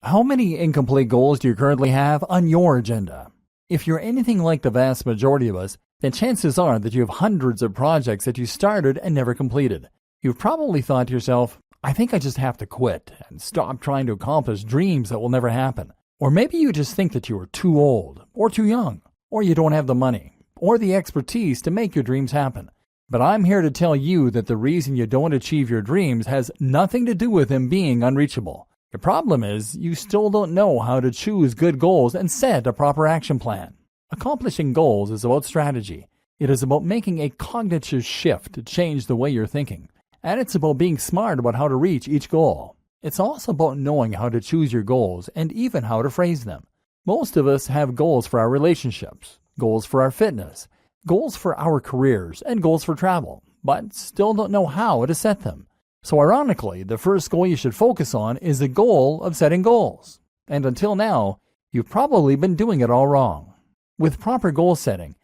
How many incomplete goals do you currently have on your agenda? If you're anything like the vast majority of us, then chances are that you have hundreds of projects that you started and never completed. You've probably thought to yourself, I think I just have to quit and stop trying to accomplish dreams that will never happen. Or maybe you just think that you are too old, or too young, or you don't have the money, or the expertise to make your dreams happen. But I'm here to tell you that the reason you don't achieve your dreams has nothing to do with them being unreachable. The problem is you still don't know how to choose good goals and set a proper action plan. Accomplishing goals is about strategy. It is about making a cognitive shift to change the way you're thinking. And it's about being smart about how to reach each goal. It's also about knowing how to choose your goals and even how to phrase them. Most of us have goals for our relationships, goals for our fitness, goals for our careers, and goals for travel, but still don't know how to set them. So ironically, the first goal you should focus on is the goal of setting goals. And until now, you've probably been doing it all wrong. With proper goal setting,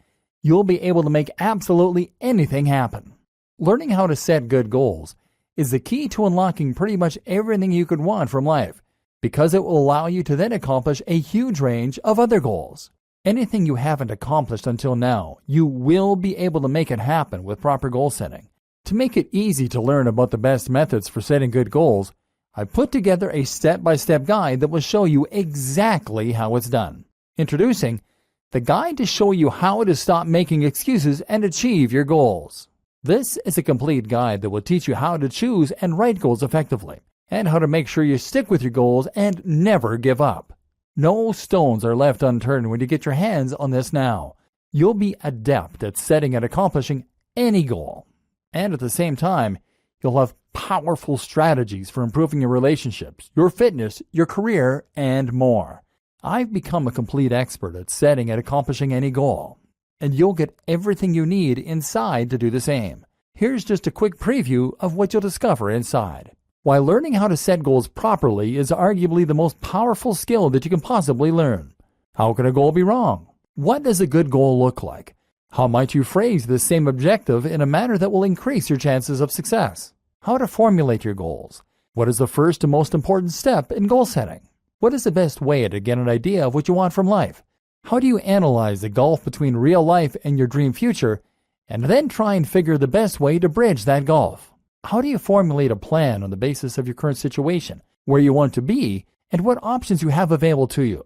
you'll be able to make absolutely anything happen. Learning how to set good goals is the key to unlocking pretty much everything you could want from life, because it will allow you to then accomplish a huge range of other goals. Anything you haven't accomplished until now, you will be able to make it happen with proper goal setting. To make it easy to learn about the best methods for setting good goals, I put together a step-by-step guide that will show you exactly how it's done. Introducing the guide to show you how to stop making excuses and achieve your goals. This is a complete guide that will teach you how to choose and write goals effectively, and how to make sure you stick with your goals and never give up. No stones are left unturned when you get your hands on this now. You'll be adept at setting and accomplishing any goal. And at the same time, you'll have powerful strategies for improving your relationships, your fitness, your career, and more. I've become a complete expert at setting and accomplishing any goal, and you'll get everything you need inside to do the same. Here's just a quick preview of what you'll discover inside. While learning how to set goals properly is arguably the most powerful skill that you can possibly learn. How can a goal be wrong? What does a good goal look like? How might you phrase the same objective in a manner that will increase your chances of success? How to formulate your goals? What is the first and most important step in goal setting? What is the best way to get an idea of what you want from life? How do you analyze the gulf between real life and your dream future, and then try and figure the best way to bridge that gulf? How do you formulate a plan on the basis of your current situation, where you want to be, and what options you have available to you?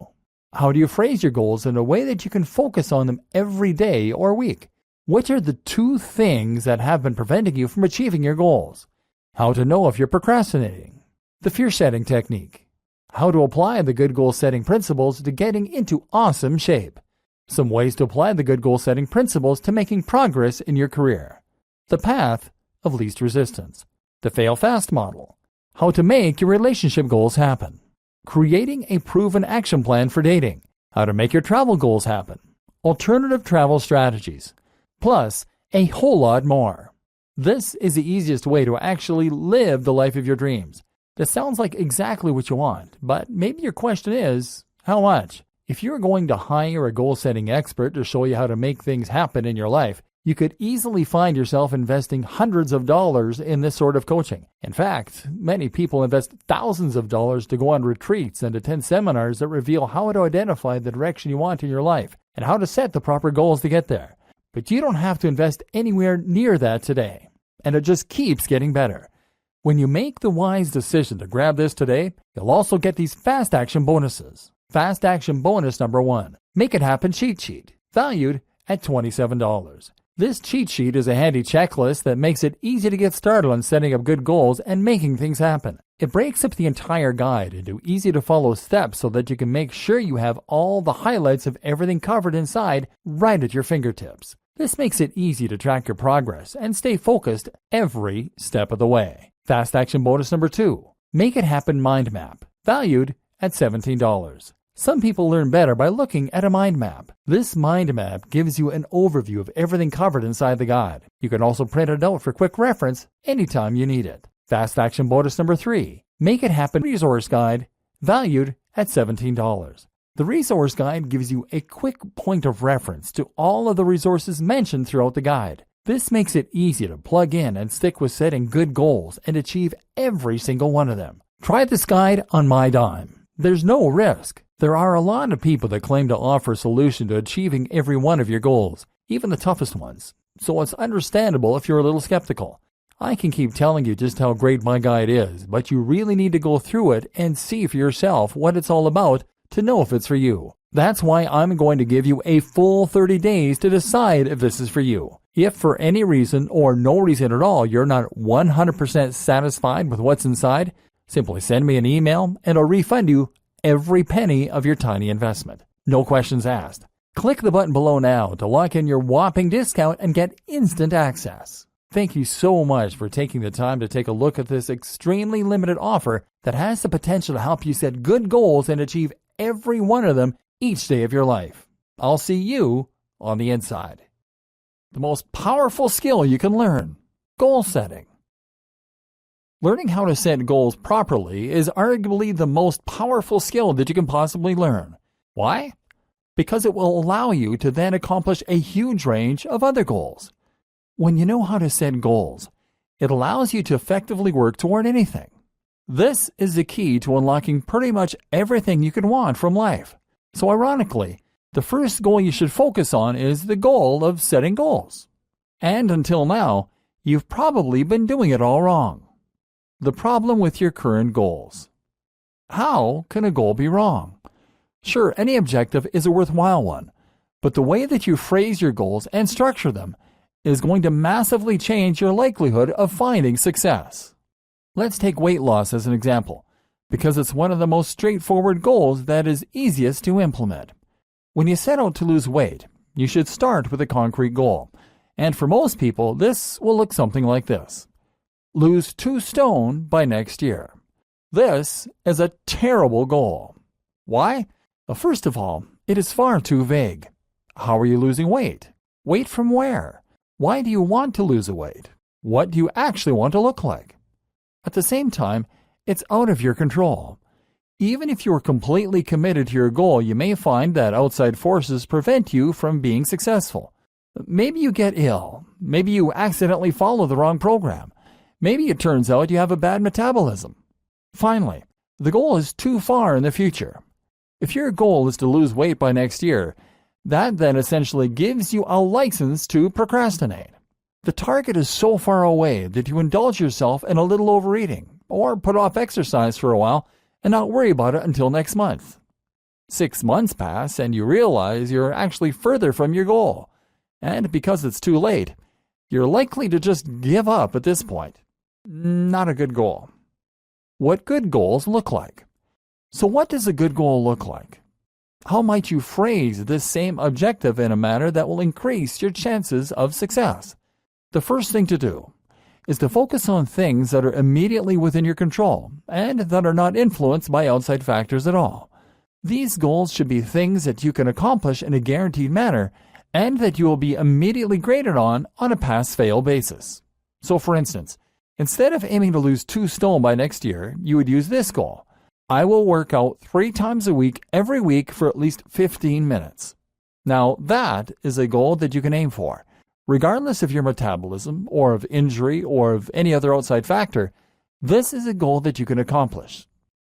How do you phrase your goals in a way that you can focus on them every day or week? What are the 2 things that have been preventing you from achieving your goals? How to know if you're procrastinating. The fear-setting technique. How to apply the good goal-setting principles to getting into awesome shape. Some ways to apply the good goal-setting principles to making progress in your career. The path of least resistance. The fail-fast model. How to make your relationship goals happen. Creating a proven action plan for dating. How to make your travel goals happen. Alternative travel strategies. Plus, a whole lot more. This is the easiest way to actually live the life of your dreams. That sounds like exactly what you want, but maybe your question is, how much? If you're going to hire a goal-setting expert to show you how to make things happen in your life, you could easily find yourself investing hundreds of dollars in this sort of coaching. In fact, many people invest thousands of dollars to go on retreats and attend seminars that reveal how to identify the direction you want in your life and how to set the proper goals to get there. But you don't have to invest anywhere near that today. And it just keeps getting better. When you make the wise decision to grab this today, you'll also get these fast action bonuses. Fast action bonus number 1, Make It Happen cheat sheet, valued at $27. This cheat sheet is a handy checklist that makes it easy to get started on setting up good goals and making things happen. It breaks up the entire guide into easy-to-follow steps so that you can make sure you have all the highlights of everything covered inside right at your fingertips. This makes it easy to track your progress and stay focused every step of the way. Fast action bonus number 2, Make It Happen mind map, valued at $17. Some people learn better by looking at a mind map. This mind map gives you an overview of everything covered inside the guide. You can also print it out for quick reference anytime you need it. Fast action bonus number 3, Make It Happen resource guide, valued at $17. The resource guide gives you a quick point of reference to all of the resources mentioned throughout the guide. This makes it easy to plug in and stick with setting good goals and achieve every single one of them. Try this guide on my dime. There's no risk. There are a lot of people that claim to offer a solution to achieving every one of your goals, even the toughest ones. So it's understandable if you're a little skeptical. I can keep telling you just how great my guide is, but you really need to go through it and see for yourself what it's all about to know if it's for you. That's why I'm going to give you a full 30 days to decide if this is for you. If for any reason or no reason at all you're not 100% satisfied with what's inside, simply send me an email and I'll refund you every penny of your tiny investment. No questions asked. Click the button below now to lock in your whopping discount and get instant access. Thank you so much for taking the time to take a look at this extremely limited offer that has the potential to help you set good goals and achieve every one of them each day of your life. I'll see you on the inside. The most powerful skill you can learn: goal setting. Learning how to set goals properly is arguably the most powerful skill that you can possibly learn. Why? Because it will allow you to then accomplish a huge range of other goals. When you know how to set goals, it allows you to effectively work toward anything. This is the key to unlocking pretty much everything you could want from life. So ironically, the first goal you should focus on is the goal of setting goals. And until now, you've probably been doing it all wrong. The problem with your current goals. How can a goal be wrong? Sure, any objective is a worthwhile one, but the way that you phrase your goals and structure them is going to massively change your likelihood of finding success. Let's take weight loss as an example, because it's one of the most straightforward goals that is easiest to implement. When you set out to lose weight, you should start with a concrete goal. And for most people, this will look something like this: lose 2 stone by next year. This is a terrible goal. Why? Well, first of all, it is far too vague. How are you losing weight? Weight from where? Why do you want to lose weight? What do you actually want to look like? At the same time, it's out of your control. Even if you are completely committed to your goal, you may find that outside forces prevent you from being successful. Maybe you get ill. Maybe you accidentally follow the wrong program. Maybe it turns out you have a bad metabolism. Finally, the goal is too far in the future. If your goal is to lose weight by next year, that then essentially gives you a license to procrastinate. The target is so far away that you indulge yourself in a little overeating, or put off exercise for a while and not worry about it until next month. 6 months pass and you realize you're actually further from your goal. And because it's too late, you're likely to just give up at this point. Not a good goal. What good goals look like? So what does a good goal look like? How might you phrase this same objective in a manner that will increase your chances of success? The first thing to do is to focus on things that are immediately within your control and that are not influenced by outside factors at all. These goals should be things that you can accomplish in a guaranteed manner and that you will be immediately graded on a pass-fail basis. So for instance, instead of aiming to lose 2 stone by next year, you would use this goal: I will work out 3 times a week every week for at least 15 minutes. Now that is a goal that you can aim for. Regardless of your metabolism, or of injury, or of any other outside factor, this is a goal that you can accomplish.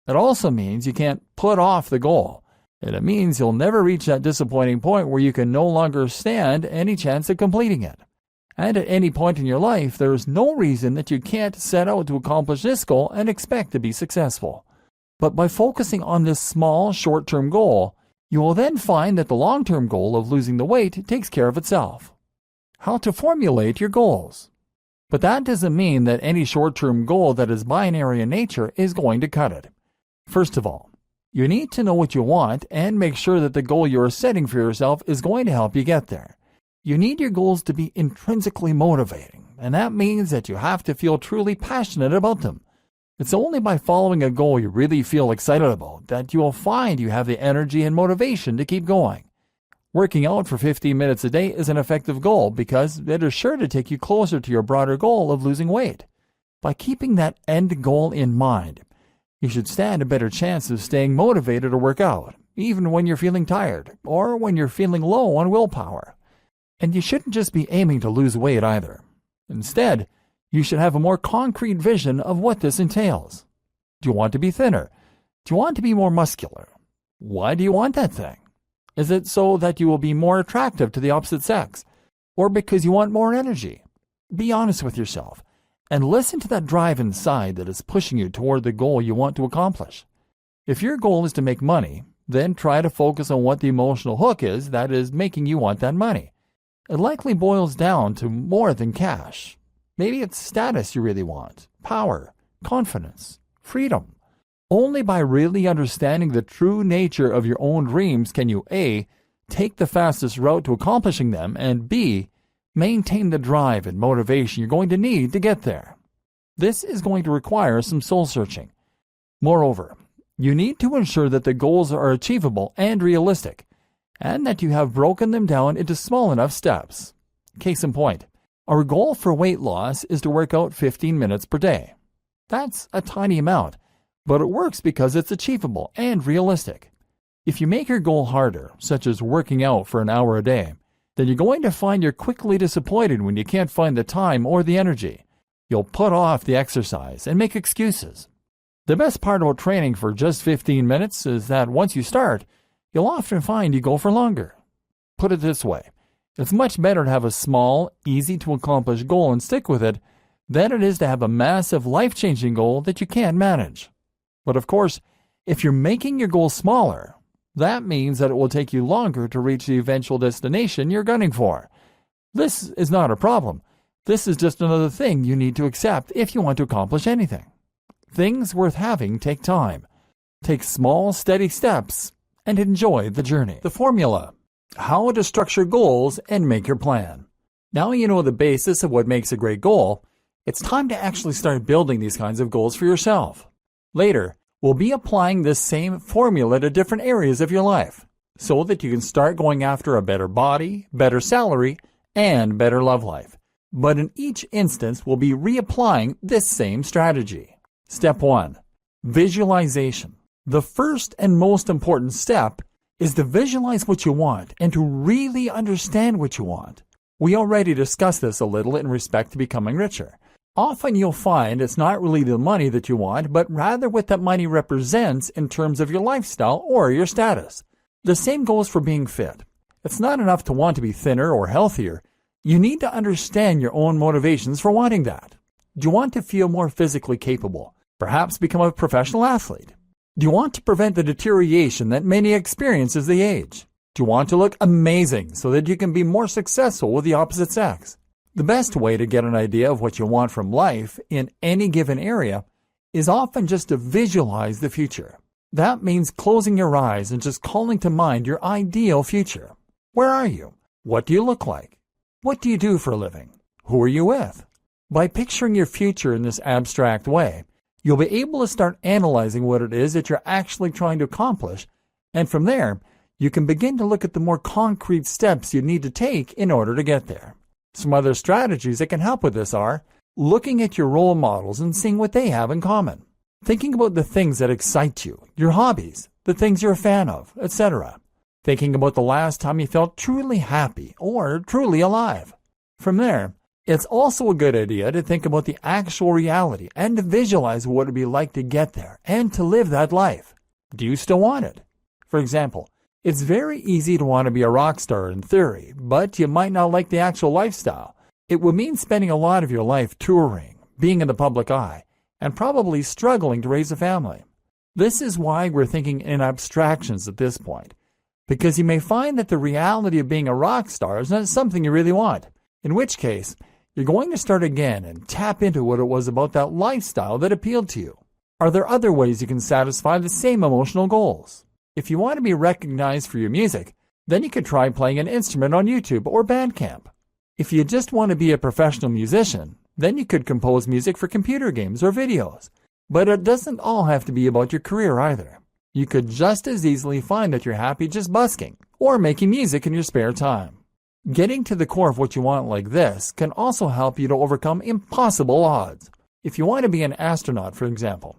It also means you can't put off the goal, and it means you'll never reach that disappointing point where you can no longer stand any chance of completing it. And at any point in your life, there is no reason that you can't set out to accomplish this goal and expect to be successful. But by focusing on this small, short-term goal, you will then find that the long-term goal of losing the weight takes care of itself. How to formulate your goals. But that doesn't mean that any short-term goal that is binary in nature is going to cut it. First of all, you need to know what you want and make sure that the goal you are setting for yourself is going to help you get there. You need your goals to be intrinsically motivating, and that means that you have to feel truly passionate about them. It's only by following a goal you really feel excited about that you will find you have the energy and motivation to keep going. Working out for 15 minutes a day is an effective goal because it is sure to take you closer to your broader goal of losing weight. By keeping that end goal in mind, you should stand a better chance of staying motivated to work out, even when you're feeling tired or when you're feeling low on willpower. And you shouldn't just be aiming to lose weight either. Instead, you should have a more concrete vision of what this entails. Do you want to be thinner? Do you want to be more muscular? Why do you want that thing? Is it so that you will be more attractive to the opposite sex? Or because you want more energy? Be honest with yourself and listen to that drive inside that is pushing you toward the goal you want to accomplish. If your goal is to make money, then try to focus on what the emotional hook is that is making you want that money. It likely boils down to more than cash. Maybe it's status you really want, power, confidence, freedom. Only by really understanding the true nature of your own dreams can you A, take the fastest route to accomplishing them, and B, maintain the drive and motivation you're going to need to get there. This is going to require some soul searching. Moreover, you need to ensure that the goals are achievable and realistic, and that you have broken them down into small enough steps. Case in point, our goal for weight loss is to work out 15 minutes per day. That's a tiny amount, but it works because it's achievable and realistic. If you make your goal harder, such as working out for an hour a day, then you're going to find you're quickly disappointed when you can't find the time or the energy. You'll put off the exercise and make excuses. The best part about training for just 15 minutes is that once you start, you'll often find you go for longer. Put it this way, it's much better to have a small, easy-to-accomplish goal and stick with it than it is to have a massive, life-changing goal that you can't manage. But of course, if you're making your goal smaller, that means that it will take you longer to reach the eventual destination you're gunning for. This is not a problem. This is just another thing you need to accept if you want to accomplish anything. Things worth having take time. Take small, steady steps and enjoy the journey. The formula: how to structure goals and make your plan. Now you know the basis of what makes a great goal. It's time to actually start building these kinds of goals for yourself. Later, we'll be applying this same formula to different areas of your life so that you can start going after a better body, better salary, and better love life. But in each instance, we'll be reapplying this same strategy. Step 1. Visualization. The first and most important step is to visualize what you want and to really understand what you want. We already discussed this a little in respect to becoming richer. Often you'll find it's not really the money that you want, but rather what that money represents in terms of your lifestyle or your status. The same goes for being fit. It's not enough to want to be thinner or healthier. You need to understand your own motivations for wanting that. Do you want to feel more physically capable? Perhaps become a professional athlete? Do you want to prevent the deterioration that many experience as they age? Do you want to look amazing so that you can be more successful with the opposite sex? The best way to get an idea of what you want from life in any given area is often just to visualize the future. That means closing your eyes and just calling to mind your ideal future. Where are you? What do you look like? What do you do for a living? Who are you with? By picturing your future in this abstract way, you'll be able to start analyzing what it is that you're actually trying to accomplish, and from there, you can begin to look at the more concrete steps you need to take in order to get there. Some other strategies that can help with this are looking at your role models and seeing what they have in common, thinking about the things that excite you, your hobbies, the things you're a fan of, etc. Thinking about the last time you felt truly happy or truly alive. From there, it's also a good idea to think about the actual reality and to visualize what it would be like to get there and to live that life. Do you still want it? For example, it's very easy to want to be a rock star in theory, but you might not like the actual lifestyle. It would mean spending a lot of your life touring, being in the public eye, and probably struggling to raise a family. This is why we're thinking in abstractions at this point, because you may find that the reality of being a rock star is not something you really want, in which case, you're going to start again and tap into what it was about that lifestyle that appealed to you. Are there other ways you can satisfy the same emotional goals? If you want to be recognized for your music, then you could try playing an instrument on YouTube or Bandcamp. If you just want to be a professional musician, then you could compose music for computer games or videos. But it doesn't all have to be about your career either. You could just as easily find that you're happy just busking or making music in your spare time. Getting to the core of what you want like this can also help you to overcome impossible odds. If you want to be an astronaut, for example,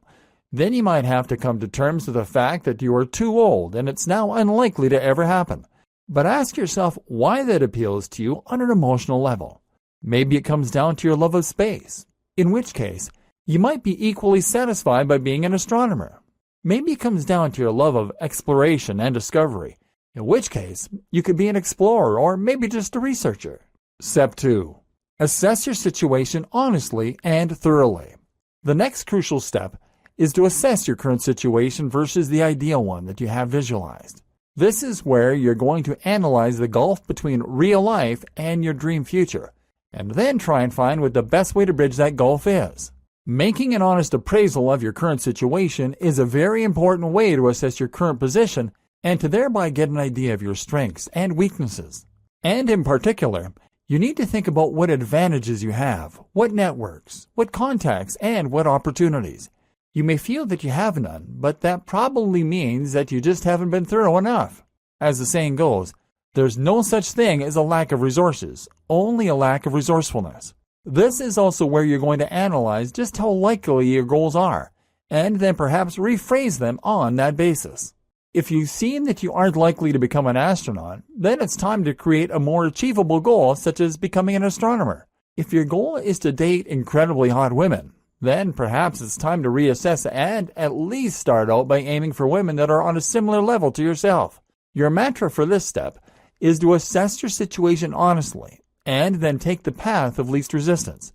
then you might have to come to terms with the fact that you are too old and it's now unlikely to ever happen. But ask yourself why that appeals to you on an emotional level. Maybe it comes down to your love of space, in which case you might be equally satisfied by being an astronomer. Maybe it comes down to your love of exploration and discovery, in which case you could be an explorer or maybe just a researcher. Step 2. Assess your situation honestly and thoroughly. The next crucial step is to assess your current situation versus the ideal one that you have visualized. This is where you're going to analyze the gulf between real life and your dream future, and then try and find what the best way to bridge that gulf is. Making an honest appraisal of your current situation is a very important way to assess your current position and to thereby get an idea of your strengths and weaknesses. And in particular, you need to think about what advantages you have, what networks, what contacts, and what opportunities. You may feel that you have none, but that probably means that you just haven't been thorough enough. As the saying goes, there's no such thing as a lack of resources, only a lack of resourcefulness. This is also where you're going to analyze just how likely your goals are, and then perhaps rephrase them on that basis. If you seem that you aren't likely to become an astronaut, then it's time to create a more achievable goal, such as becoming an astronomer. If your goal is to date incredibly hot women, then perhaps it's time to reassess and at least start out by aiming for women that are on a similar level to yourself. Your mantra for this step is to assess your situation honestly and then take the path of least resistance.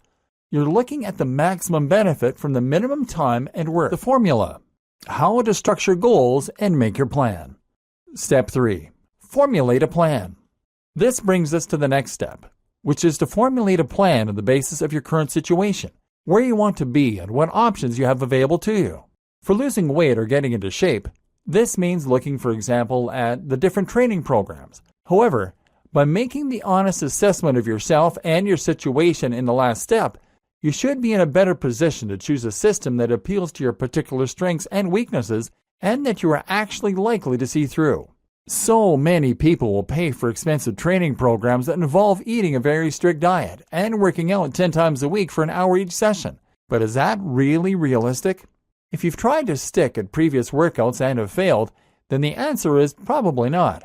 You're looking at the maximum benefit from the minimum time and work. The formula: how to structure goals and make your plan. Step 3. Formulate a plan. This brings us to the next step, which is to formulate a plan on the basis of your current situation, where you want to be and what options you have available to you. For losing weight or getting into shape, this means looking, for example, at the different training programs. However, by making the honest assessment of yourself and your situation in the last step, you should be in a better position to choose a system that appeals to your particular strengths and weaknesses and that you are actually likely to see through. So many people will pay for expensive training programs that involve eating a very strict diet and working out 10 times a week for an hour each session. But is that really realistic? If you've tried to stick at previous workouts and have failed, then the answer is probably not.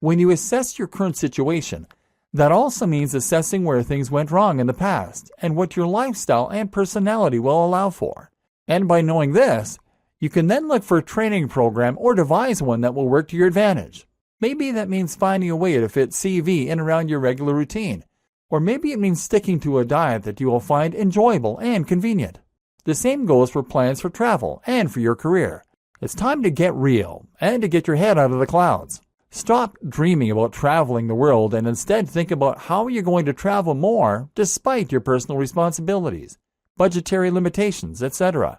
When you assess your current situation, that also means assessing where things went wrong in the past and what your lifestyle and personality will allow for. And by knowing this, you can then look for a training program or devise one that will work to your advantage. Maybe that means finding a way to fit CV in around your regular routine. Or maybe it means sticking to a diet that you will find enjoyable and convenient. The same goes for plans for travel and for your career. It's time to get real and to get your head out of the clouds. Stop dreaming about traveling the world and instead think about how you're going to travel more despite your personal responsibilities, budgetary limitations, etc.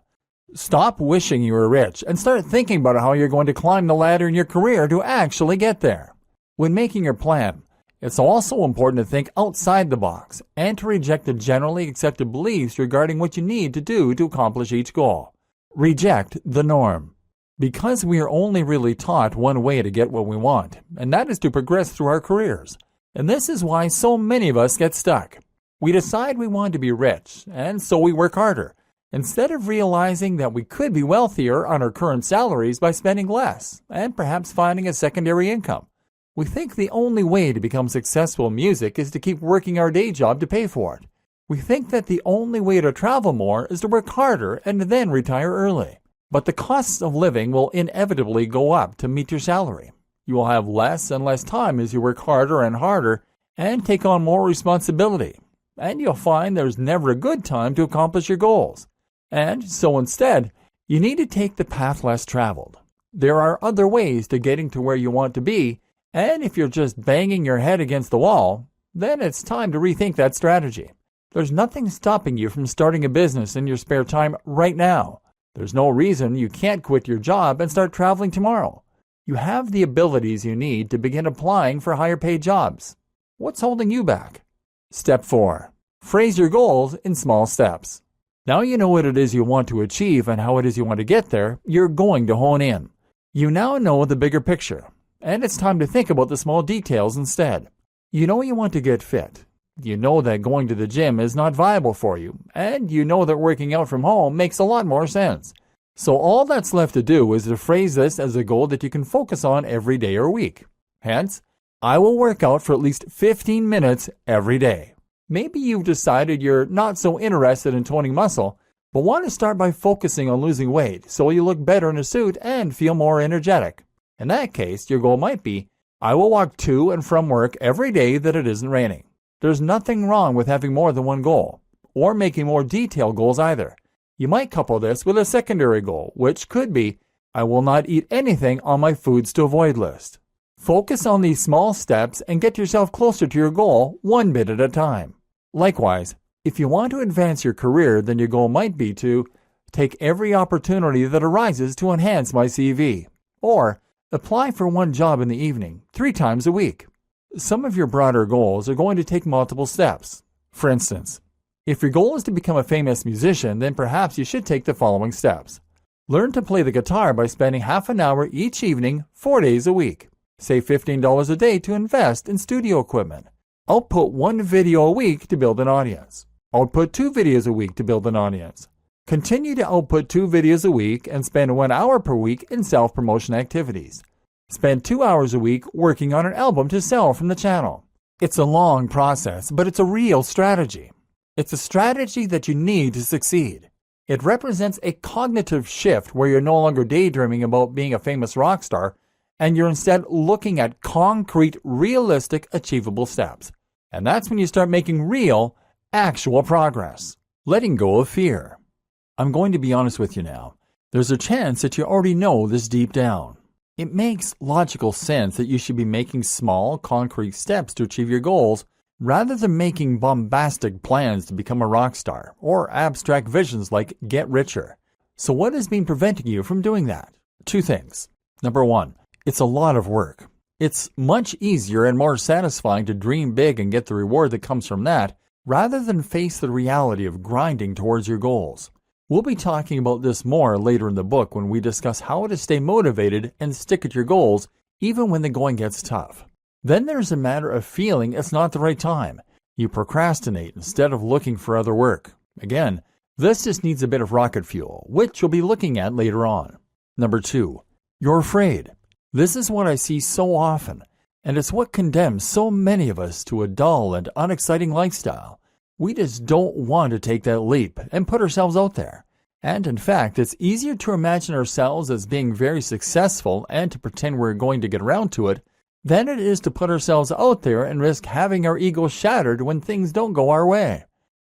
Stop wishing you were rich and start thinking about how you're going to climb the ladder in your career to actually get there. When making your plan, it's also important to think outside the box and to reject the generally accepted beliefs regarding what you need to do to accomplish each goal. Reject the norm. Because we are only really taught one way to get what we want, and that is to progress through our careers. And this is why so many of us get stuck. We decide we want to be rich, and so we work harder, instead of realizing that we could be wealthier on our current salaries by spending less, and perhaps finding a secondary income. We think the only way to become successful in music is to keep working our day job to pay for it. We think that the only way to travel more is to work harder and then retire early. But the costs of living will inevitably go up to meet your salary. You will have less and less time as you work harder and harder and take on more responsibility. And you'll find there's never a good time to accomplish your goals. And so instead, you need to take the path less traveled. There are other ways to getting to where you want to be, and if you're just banging your head against the wall, then it's time to rethink that strategy. There's nothing stopping you from starting a business in your spare time right now. There's no reason you can't quit your job and start traveling tomorrow. You have the abilities you need to begin applying for higher paid jobs. What's holding you back? Step 4. Phrase your goals in small steps. Now you know what it is you want to achieve and how it is you want to get there, you're going to hone in. You now know the bigger picture, and it's time to think about the small details instead. You know you want to get fit. You know that going to the gym is not viable for you, and you know that working out from home makes a lot more sense. So all that's left to do is to phrase this as a goal that you can focus on every day or week. Hence, I will work out for at least 15 minutes every day. Maybe you've decided you're not so interested in toning muscle, but want to start by focusing on losing weight so you look better in a suit and feel more energetic. In that case, your goal might be, I will walk to and from work every day that it isn't raining. There's nothing wrong with having more than one goal, or making more detailed goals either. You might couple this with a secondary goal, which could be, I will not eat anything on my foods to avoid list. Focus on these small steps and get yourself closer to your goal one bit at a time. Likewise, if you want to advance your career, then your goal might be to take every opportunity that arises to enhance my CV, or apply for one job in the evening 3 times a week. Some of your broader goals are going to take multiple steps. For instance, if your goal is to become a famous musician, then perhaps you should take the following steps. Learn to play the guitar by spending half an hour each evening 4 days a week. Save $15 a day to invest in studio equipment. Output 1 video a week to build an audience. Output 2 videos a week to build an audience. Continue to output 2 videos a week and spend 1 hour per week in self-promotion activities. Spend 2 hours a week working on an album to sell from the channel. It's a long process, but it's a real strategy. It's a strategy that you need to succeed. It represents a cognitive shift where you're no longer daydreaming about being a famous rock star, and you're instead looking at concrete, realistic, achievable steps. And that's when you start making real, actual progress. Letting go of fear. I'm going to be honest with you now. There's a chance that you already know this deep down. It makes logical sense that you should be making small, concrete steps to achieve your goals rather than making bombastic plans to become a rock star or abstract visions like get richer. So what has been preventing you from doing that? 2 things. Number 1, it's a lot of work. It's much easier and more satisfying to dream big and get the reward that comes from that rather than face the reality of grinding towards your goals. We'll be talking about this more later in the book when we discuss how to stay motivated and stick at your goals even when the going gets tough. Then there's a matter of feeling it's not the right time. You procrastinate instead of looking for other work. Again, this just needs a bit of rocket fuel, which you'll be looking at later on. Number 2, you're afraid. This is what I see so often, and it's what condemns so many of us to a dull and unexciting lifestyle. We just don't want to take that leap and put ourselves out there. And in fact, it's easier to imagine ourselves as being very successful and to pretend we're going to get around to it than it is to put ourselves out there and risk having our ego shattered when things don't go our way.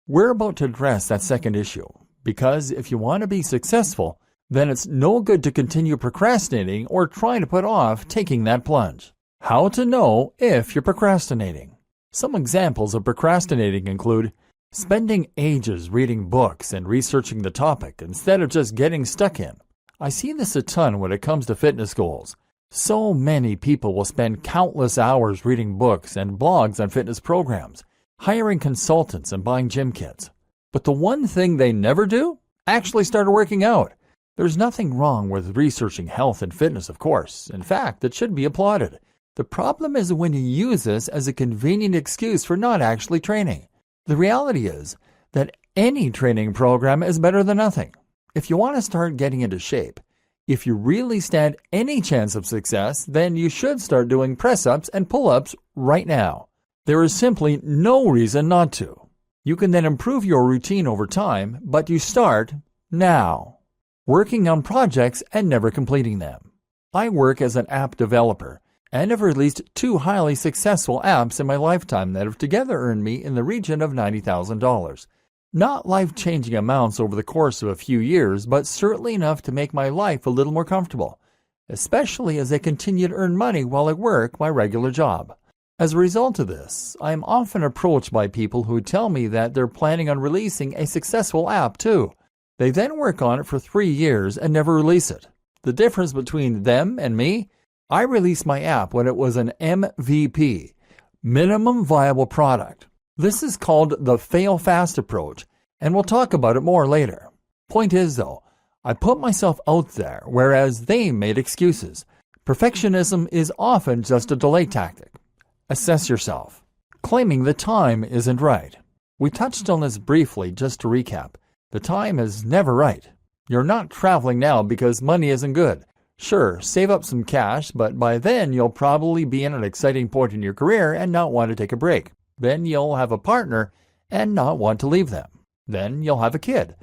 We're about to address that second issue, because if you want to be successful, then it's no good to continue procrastinating or trying to put off taking that plunge. How to know if you're procrastinating. Some examples of procrastinating include spending ages reading books and researching the topic instead of just getting stuck in. I see this a ton when it comes to fitness goals. So many people will spend countless hours reading books and blogs on fitness programs, hiring consultants and buying gym kits. But the one thing they never do? Actually start working out. There's nothing wrong with researching health and fitness, of course. In fact, it should be applauded. The problem is when you use this as a convenient excuse for not actually training. The reality is that any training program is better than nothing. If you want to start getting into shape, if you really stand any chance of success, then you should start doing press-ups and pull-ups right now. There is simply no reason not to. You can then improve your routine over time, but you start now. Working on projects and never completing them. I work as an app developer and have released 2 highly successful apps in my lifetime that have together earned me in the region of $90,000. Not life-changing amounts over the course of a few years, but certainly enough to make my life a little more comfortable, especially as I continue to earn money while I work my regular job. As a result of this, I am often approached by people who tell me that they're planning on releasing a successful app too. They then work on it for 3 years and never release it. The difference between them and me? I released my app when it was an MVP, minimum viable product. This is called the fail fast approach, and we'll talk about it more later. Point is though, I put myself out there, whereas they made excuses. Perfectionism is often just a delay tactic. Assess yourself. Claiming the time isn't right. We touched on this briefly just to recap. The time is never right. You're not traveling now because money isn't good. Sure, save up some cash, but by then you'll probably be in an exciting point in your career and not want to take a break. Then you'll have a partner and not want to leave them. Then you'll have a kid.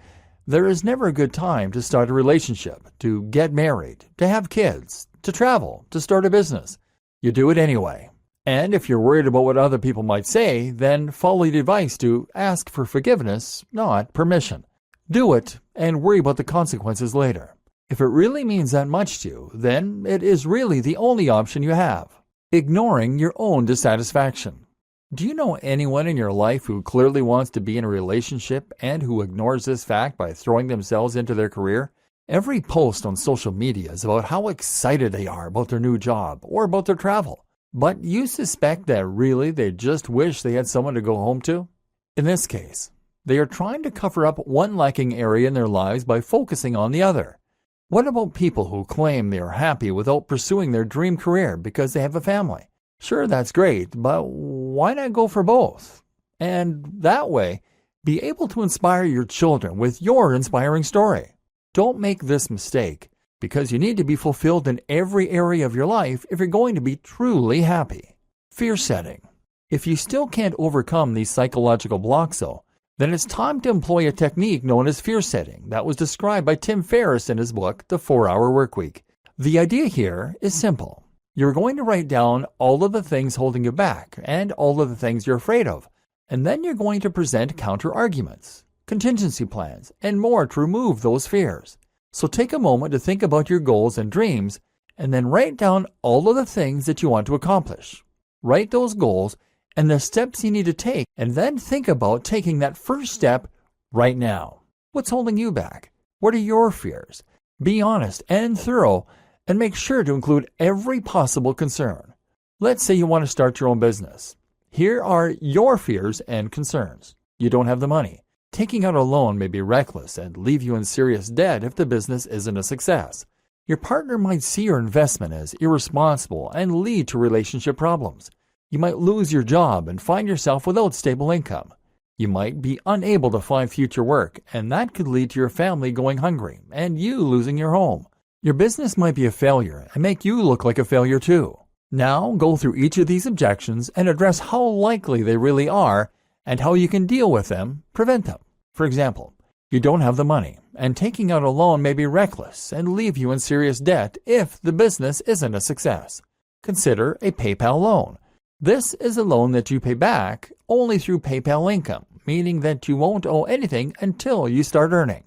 There is never a good time to start a relationship, to get married, to have kids, to travel, to start a business. You do it anyway. And if you're worried about what other people might say, then follow the advice to ask for forgiveness, not permission. Do it and worry about the consequences later. If it really means that much to you, then it is really the only option you have. Ignoring your own dissatisfaction. Do you know anyone in your life who clearly wants to be in a relationship and who ignores this fact by throwing themselves into their career? Every post on social media is about how excited they are about their new job or about their travel. But you suspect that really they just wish they had someone to go home to? In this case, they are trying to cover up one lacking area in their lives by focusing on the other. What about people who claim they are happy without pursuing their dream career because they have a family? Sure, that's great, but why not go for both? And that way, be able to inspire your children with your inspiring story. Don't make this mistake, because you need to be fulfilled in every area of your life if you're going to be truly happy. Fear setting. If you still can't overcome these psychological blocks, though, then it's time to employ a technique known as fear setting that was described by Tim Ferriss in his book, The 4-Hour Workweek. The idea here is simple. You're going to write down all of the things holding you back and all of the things you're afraid of, and then you're going to present counter-arguments, contingency plans, and more to remove those fears. So take a moment to think about your goals and dreams, and then write down all of the things that you want to accomplish. Write those goals and the steps you need to take, and then think about taking that first step right now. What's holding you back? What are your fears? Be honest and thorough, and make sure to include every possible concern. Let's say you want to start your own business. Here are your fears and concerns. You don't have the money. Taking out a loan may be reckless and leave you in serious debt if the business isn't a success. Your partner might see your investment as irresponsible and lead to relationship problems. You might lose your job and find yourself without stable income. You might be unable to find future work, and that could lead to your family going hungry and you losing your home. Your business might be a failure and make you look like a failure too. Now go through each of these objections and address how likely they really are and how you can deal with them, prevent them. For example, you don't have the money, and taking out a loan may be reckless and leave you in serious debt if the business isn't a success. Consider a PayPal loan. This is a loan that you pay back only through PayPal income, meaning that you won't owe anything until you start earning.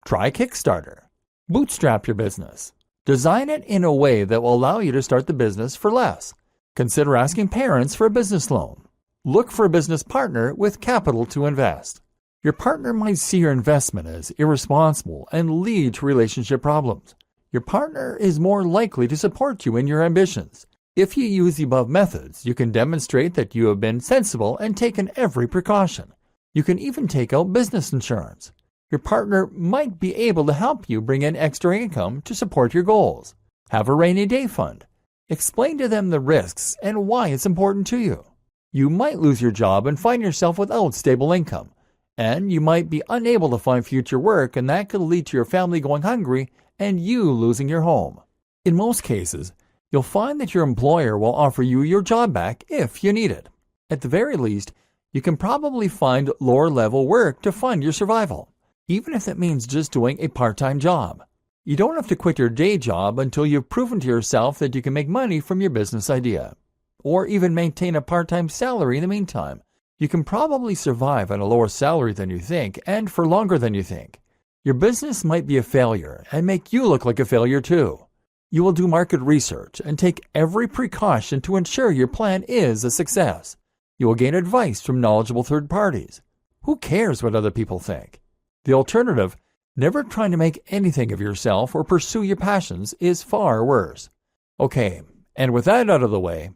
Try Kickstarter. Bootstrap your business. Design it in a way that will allow you to start the business for less. Consider asking parents for a business loan. Look for a business partner with capital to invest. Your partner might see your investment as irresponsible and lead to relationship problems. Your partner is more likely to support you in your ambitions. If you use the above methods, you can demonstrate that you have been sensible and taken every precaution. You can even take out business insurance. Your partner might be able to help you bring in extra income to support your goals. Have a rainy day fund. Explain to them the risks and why it's important to you. You might lose your job and find yourself without stable income. And you might be unable to find future work, and that could lead to your family going hungry and you losing your home. In most cases, you'll find that your employer will offer you your job back if you need it. At the very least, you can probably find lower-level work to fund your survival, even if that means just doing a part-time job. You don't have to quit your day job until you've proven to yourself that you can make money from your business idea, or even maintain a part-time salary in the meantime. You can probably survive on a lower salary than you think and for longer than you think. Your business might be a failure and make you look like a failure too. You will do market research and take every precaution to ensure your plan is a success. You will gain advice from knowledgeable third parties. Who cares what other people think? The alternative, never trying to make anything of yourself or pursue your passions, is far worse. Okay, and with that out of the way,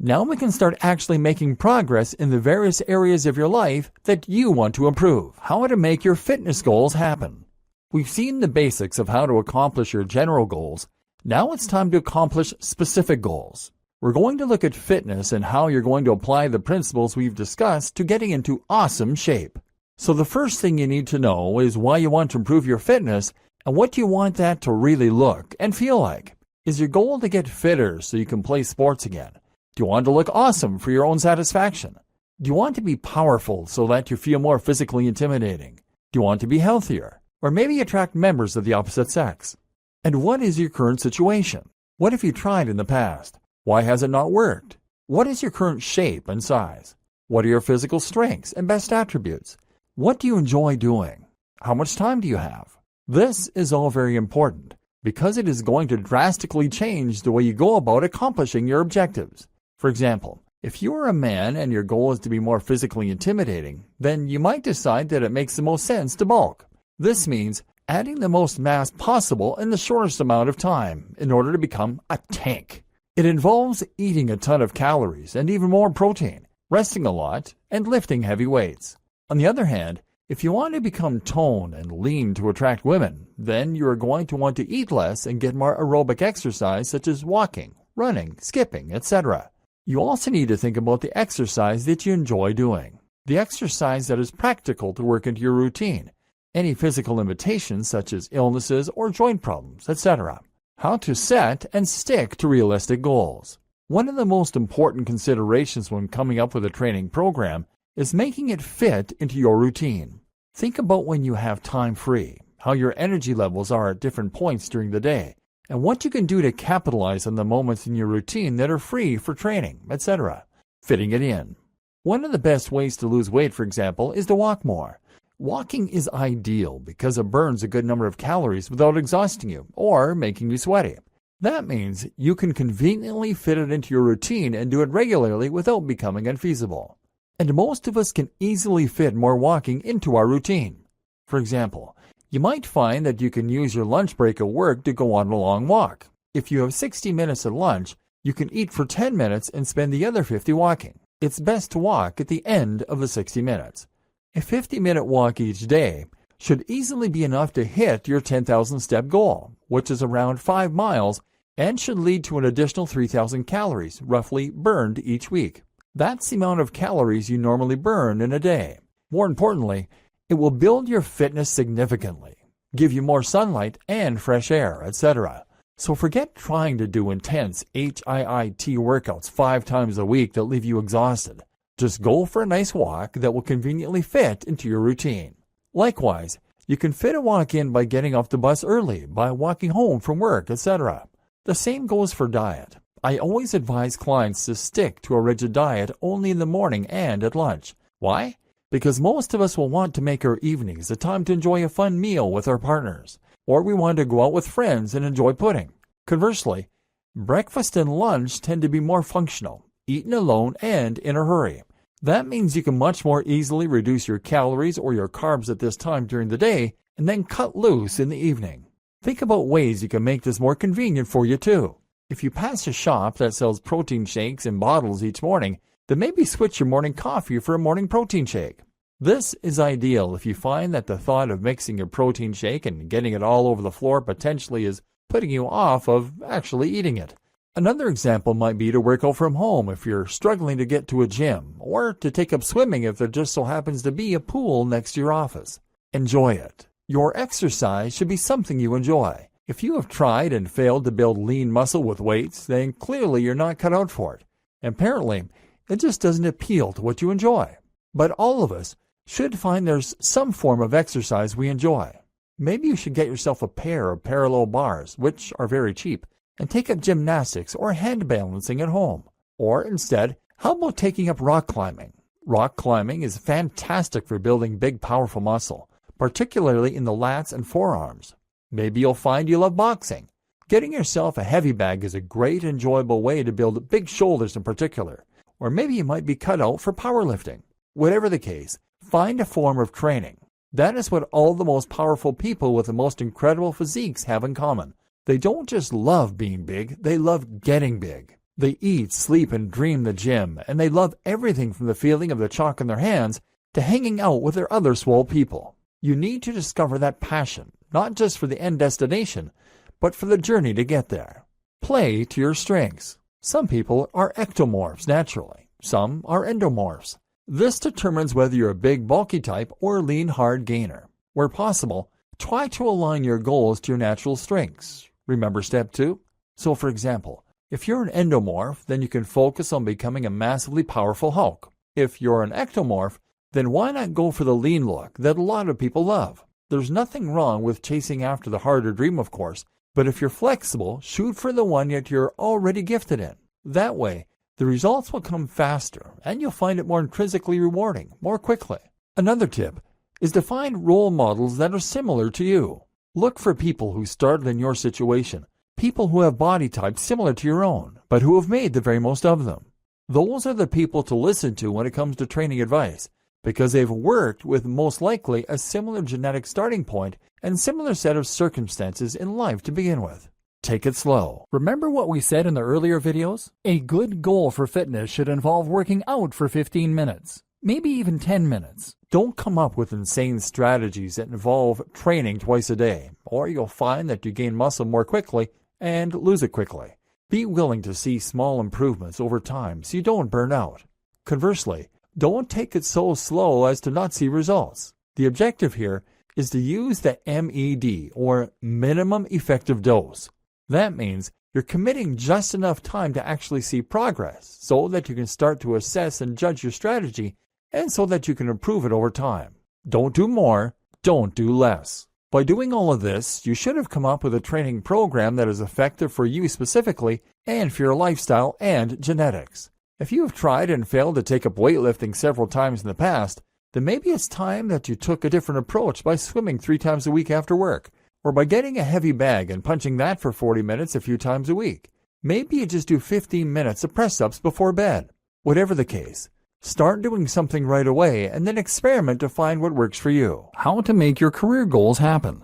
now we can start actually making progress in the various areas of your life that you want to improve. How to make your fitness goals happen. We've seen the basics of how to accomplish your general goals. Now it's time to accomplish specific goals. We're going to look at fitness and how you're going to apply the principles we've discussed to getting into awesome shape. So the first thing you need to know is why you want to improve your fitness and what you want that to really look and feel like. Is your goal to get fitter so you can play sports again? Do you want to look awesome for your own satisfaction? Do you want to be powerful so that you feel more physically intimidating? Do you want to be healthier? or maybe attract members of the opposite sex. And what is your current situation? What have you tried in the past? Why has it not worked? What is your current shape and size? What are your physical strengths and best attributes? What do you enjoy doing? How much time do you have? This is all very important because it is going to drastically change the way you go about accomplishing your objectives. For example, if you are a man and your goal is to be more physically intimidating, then you might decide that it makes the most sense to bulk. This means adding the most mass possible in the shortest amount of time in order to become a tank. It involves eating a ton of calories and even more protein, resting a lot, and lifting heavy weights. On the other hand, if you want to become toned and lean to attract women, then you are going to want to eat less and get more aerobic exercise such as walking, running, skipping, etc. You also need to think about the exercise that you enjoy doing, the exercise that is practical to work into your routine, any physical limitations such as illnesses or joint problems, etc. How to set and stick to realistic goals. One of the most important considerations when coming up with a training program is making it fit into your routine. Think about when you have time free, how your energy levels are at different points during the day, and what you can do to capitalize on the moments in your routine that are free for training, etc. Fitting it in. One of the best ways to lose weight, for example, is to walk more. Walking is ideal because it burns a good number of calories without exhausting you or making you sweaty. That means you can conveniently fit it into your routine and do it regularly without becoming unfeasible. And most of us can easily fit more walking into our routine. For example, you might find that you can use your lunch break at work to go on a long walk. If you have 60 minutes at lunch, you can eat for 10 minutes and spend the other 50 walking. It's best to walk at the end of the 60 minutes. A 50-minute walk each day should easily be enough to hit your 10,000-step goal, which is around 5 miles, and should lead to an additional 3,000 calories, roughly, burned each week. That's the amount of calories you normally burn in a day. More importantly, it will build your fitness significantly, give you more sunlight and fresh air, etc. So forget trying to do intense HIIT workouts 5 times a week that leave you exhausted. Just go for a nice walk that will conveniently fit into your routine. Likewise, you can fit a walk in by getting off the bus early, by walking home from work, etc. The same goes for diet. I always advise clients to stick to a rigid diet only in the morning and at lunch. Why? Because most of us will want to make our evenings a time to enjoy a fun meal with our partners, or we want to go out with friends and enjoy pudding. Conversely, breakfast and lunch tend to be more functional, eaten alone and in a hurry. That means you can much more easily reduce your calories or your carbs at this time during the day and then cut loose in the evening. Think about ways you can make this more convenient for you too. If you pass a shop that sells protein shakes in bottles each morning, then maybe switch your morning coffee for a morning protein shake. This is ideal if you find that the thought of mixing your protein shake and getting it all over the floor potentially is putting you off of actually eating it. Another example might be to work out from home if you're struggling to get to a gym, or to take up swimming if there just so happens to be a pool next to your office. Enjoy it. Your exercise should be something you enjoy. If you have tried and failed to build lean muscle with weights, then clearly you're not cut out for it. Apparently, it just doesn't appeal to what you enjoy. But all of us should find there's some form of exercise we enjoy. Maybe you should get yourself a pair of parallel bars, which are very cheap, and take up gymnastics or hand balancing at home. Or instead, how about taking up rock climbing? Rock climbing is fantastic for building big, powerful muscle, particularly in the lats and forearms. Maybe you'll find you love boxing. Getting yourself a heavy bag is a great, enjoyable way to build big shoulders in particular. Or maybe you might be cut out for powerlifting. Whatever the case, find a form of training. That is what all the most powerful people with the most incredible physiques have in common. They don't just love being big, they love getting big. They eat, sleep, and dream the gym, and they love everything from the feeling of the chalk in their hands to hanging out with their other swole people. You need to discover that passion, not just for the end destination, but for the journey to get there. Play to your strengths. Some people are ectomorphs naturally. Some are endomorphs. This determines whether you're a big, bulky type or a lean, hard gainer. Where possible, try to align your goals to your natural strengths. Remember step 2? So for example, if you're an endomorph, then you can focus on becoming a massively powerful Hulk. If you're an ectomorph, then why not go for the lean look that a lot of people love? There's nothing wrong with chasing after the harder dream, of course, but if you're flexible, shoot for the one that you're already gifted in. That way, the results will come faster, and you'll find it more intrinsically rewarding more quickly. Another tip is to find role models that are similar to you. Look for people who started in your situation, people who have body types similar to your own, but who have made the very most of them. Those are the people to listen to when it comes to training advice, because they've worked with most likely a similar genetic starting point and similar set of circumstances in life to begin with. Take it slow. Remember what we said in the earlier videos? A good goal for fitness should involve working out for 15 minutes, maybe even 10 minutes. Don't come up with insane strategies that involve training twice a day, or you'll find that you gain muscle more quickly and lose it quickly. Be willing to see small improvements over time so you don't burn out. Conversely, don't take it so slow as to not see results. The objective here is to use the MED, or minimum effective dose. That means you're committing just enough time to actually see progress so that you can start to assess and judge your strategy, and so that you can improve it over time. Don't do more, don't do less. By doing all of this, you should have come up with a training program that is effective for you specifically and for your lifestyle and genetics. If you have tried and failed to take up weightlifting several times in the past, then maybe it's time that you took a different approach by swimming 3 times a week after work, or by getting a heavy bag and punching that for 40 minutes a few times a week. Maybe you just do 15 minutes of press-ups before bed. Whatever the case, start doing something right away and then experiment to find what works for you. How to make your career goals happen.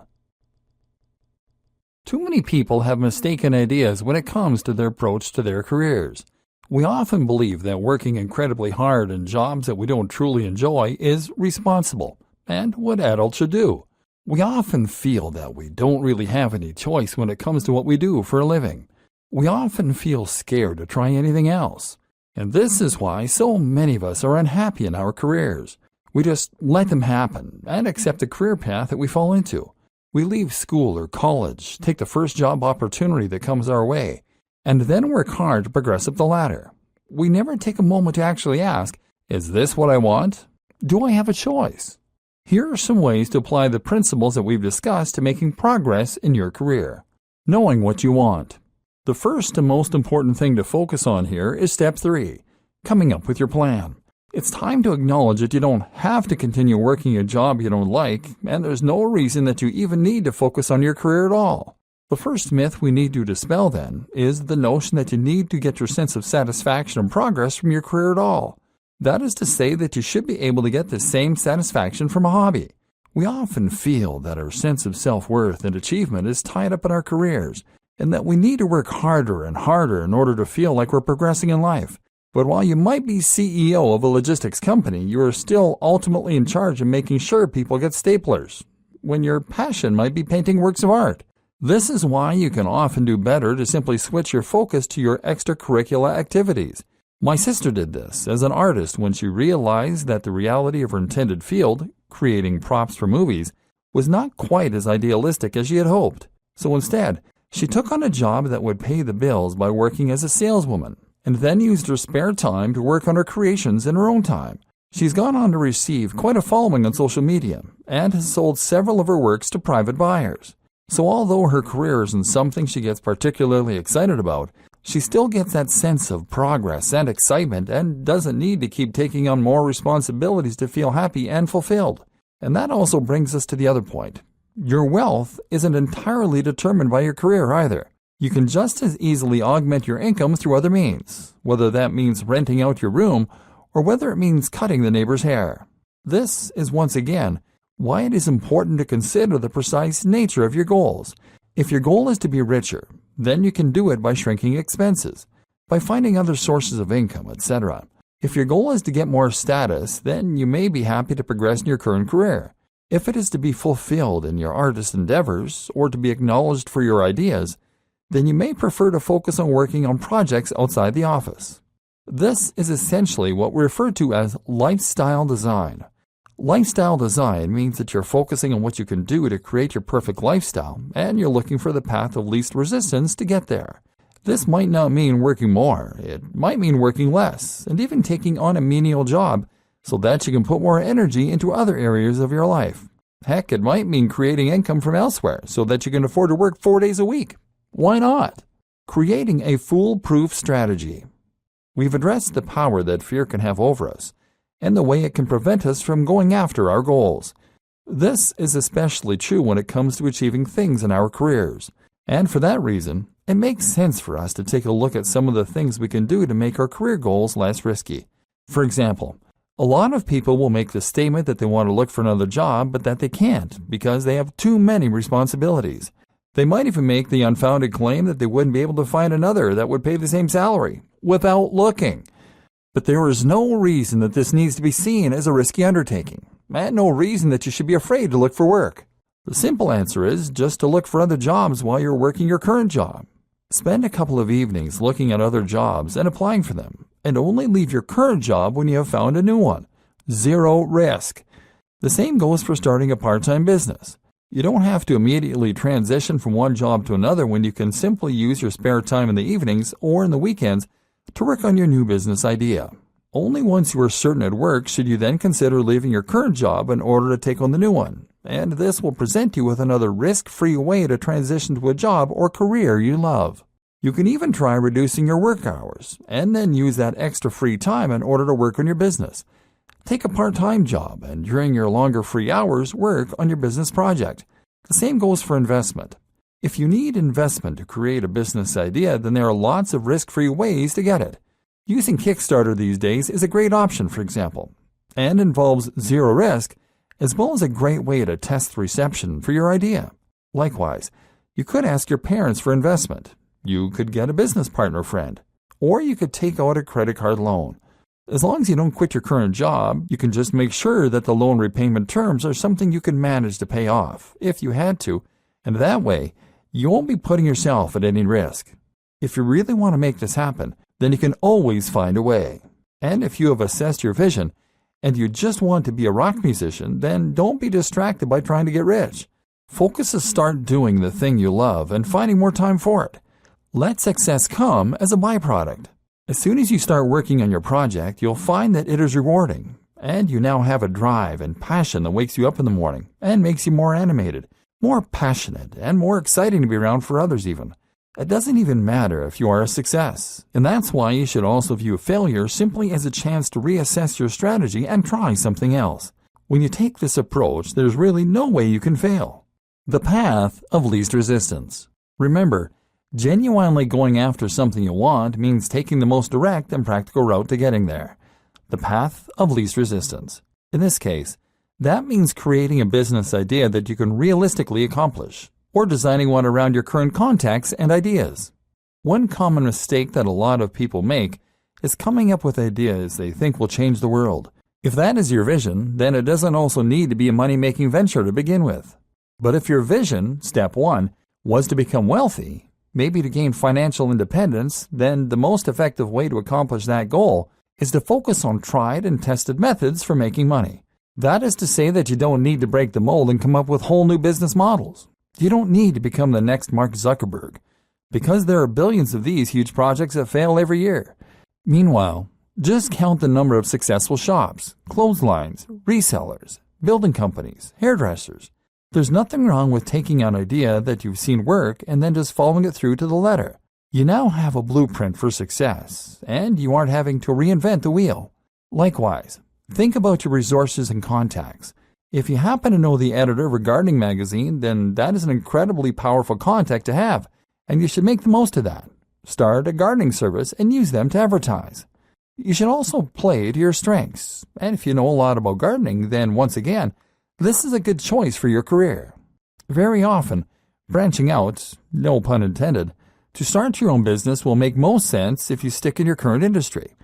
Too many people have mistaken ideas when it comes to their approach to their careers. We often believe that working incredibly hard in jobs that we don't truly enjoy is responsible and what adults should do. We often feel that we don't really have any choice when it comes to what we do for a living. We often feel scared to try anything else. And this is why so many of us are unhappy in our careers. We just let them happen and accept the career path that we fall into. We leave school or college, take the first job opportunity that comes our way, and then work hard to progress up the ladder. We never take a moment to actually ask, is this what I want? Do I have a choice? Here are some ways to apply the principles that we've discussed to making progress in your career. Knowing what you want. The first and most important thing to focus on here is step 3, coming up with your plan. It's time to acknowledge that you don't have to continue working a job you don't like, and there's no reason that you even need to focus on your career at all. The first myth we need to dispel then is the notion that you need to get your sense of satisfaction and progress from your career at all. That is to say that you should be able to get the same satisfaction from a hobby. We often feel that our sense of self-worth and achievement is tied up in our careers, and that we need to work harder and harder in order to feel like we're progressing in life. But while you might be CEO of a logistics company, you are still ultimately in charge of making sure people get staplers, when your passion might be painting works of art. This is why you can often do better to simply switch your focus to your extracurricular activities. My sister did this as an artist when she realized that the reality of her intended field, creating props for movies, was not quite as idealistic as she had hoped. So instead, she took on a job that would pay the bills by working as a saleswoman, and then used her spare time to work on her creations in her own time. She's gone on to receive quite a following on social media, and has sold several of her works to private buyers. So although her career isn't something she gets particularly excited about, she still gets that sense of progress and excitement and doesn't need to keep taking on more responsibilities to feel happy and fulfilled. And that also brings us to the other point. Your wealth isn't entirely determined by your career either. You can just as easily augment your income through other means, whether that means renting out your room or whether it means cutting the neighbor's hair. This is once again why it is important to consider the precise nature of your goals. If your goal is to be richer, then you can do it by shrinking expenses, by finding other sources of income, etc. If your goal is to get more status, then you may be happy to progress in your current career. If it is to be fulfilled in your artist endeavors or to be acknowledged for your ideas, then you may prefer to focus on working on projects outside the office. This is essentially what we refer to as lifestyle design. Lifestyle design means that you're focusing on what you can do to create your perfect lifestyle, and you're looking for the path of least resistance to get there. This might not mean working more, it might mean working less, and even taking on a menial job so that you can put more energy into other areas of your life. Heck, it might mean creating income from elsewhere so that you can afford to work 4 days a week. Why not? Creating a foolproof strategy. We've addressed the power that fear can have over us and the way it can prevent us from going after our goals. This is especially true when it comes to achieving things in our careers. And for that reason, it makes sense for us to take a look at some of the things we can do to make our career goals less risky. For example, a lot of people will make the statement that they want to look for another job, but that they can't because they have too many responsibilities. They might even make the unfounded claim that they wouldn't be able to find another that would pay the same salary without looking. But there is no reason that this needs to be seen as a risky undertaking, and no reason that you should be afraid to look for work. The simple answer is just to look for other jobs while you're working your current job. Spend a couple of evenings looking at other jobs and applying for them, and only leave your current job when you have found a new one. Zero risk. The same goes for starting a part-time business. You don't have to immediately transition from one job to another when you can simply use your spare time in the evenings or in the weekends to work on your new business idea. Only once you are certain it works should you then consider leaving your current job in order to take on the new one, and this will present you with another risk-free way to transition to a job or career you love. You can even try reducing your work hours, and then use that extra free time in order to work on your business. Take a part-time job, and during your longer free hours, work on your business project. The same goes for investment. If you need investment to create a business idea, then there are lots of risk-free ways to get it. Using Kickstarter these days is a great option, for example, and involves zero risk, as well as a great way to test the reception for your idea. Likewise, you could ask your parents for investment. You could get a business partner friend, or you could take out a credit card loan. As long as you don't quit your current job, you can just make sure that the loan repayment terms are something you can manage to pay off, if you had to, and that way, you won't be putting yourself at any risk. If you really want to make this happen, then you can always find a way. And if you have assessed your vision, and you just want to be a rock musician, then don't be distracted by trying to get rich. Focus to start doing the thing you love and finding more time for it. Let success come as a byproduct. As soon as you start working on your project, you'll find that it is rewarding, and you now have a drive and passion that wakes you up in the morning and makes you more animated, more passionate, and more exciting to be around for others even. It doesn't even matter if you are a success, and that's why you should also view failure simply as a chance to reassess your strategy and try something else. When you take this approach, there's really no way you can fail. The path of least resistance. Remember, genuinely going after something you want means taking the most direct and practical route to getting there. The path of least resistance. In this case, that means creating a business idea that you can realistically accomplish, or designing one around your current contacts and ideas. One common mistake that a lot of people make is coming up with ideas they think will change the world. If that is your vision, then it doesn't also need to be a money-making venture to begin with. But if your vision, step one, was to become wealthy, maybe to gain financial independence, then the most effective way to accomplish that goal is to focus on tried and tested methods for making money. That is to say that you don't need to break the mold and come up with whole new business models. You don't need to become the next Mark Zuckerberg, because there are billions of these huge projects that fail every year. Meanwhile, just count the number of successful shops, clotheslines, resellers, building companies, hairdressers. There's nothing wrong with taking an idea that you've seen work and then just following it through to the letter. You now have a blueprint for success, and you aren't having to reinvent the wheel. Likewise, think about your resources and contacts. If you happen to know the editor of a gardening magazine, then that is an incredibly powerful contact to have, and you should make the most of that. Start a gardening service and use them to advertise. You should also play to your strengths, and if you know a lot about gardening, then once again, this is a good choice for your career. Very often, branching out, no pun intended, to start your own business will make most sense if you stick in your current industry.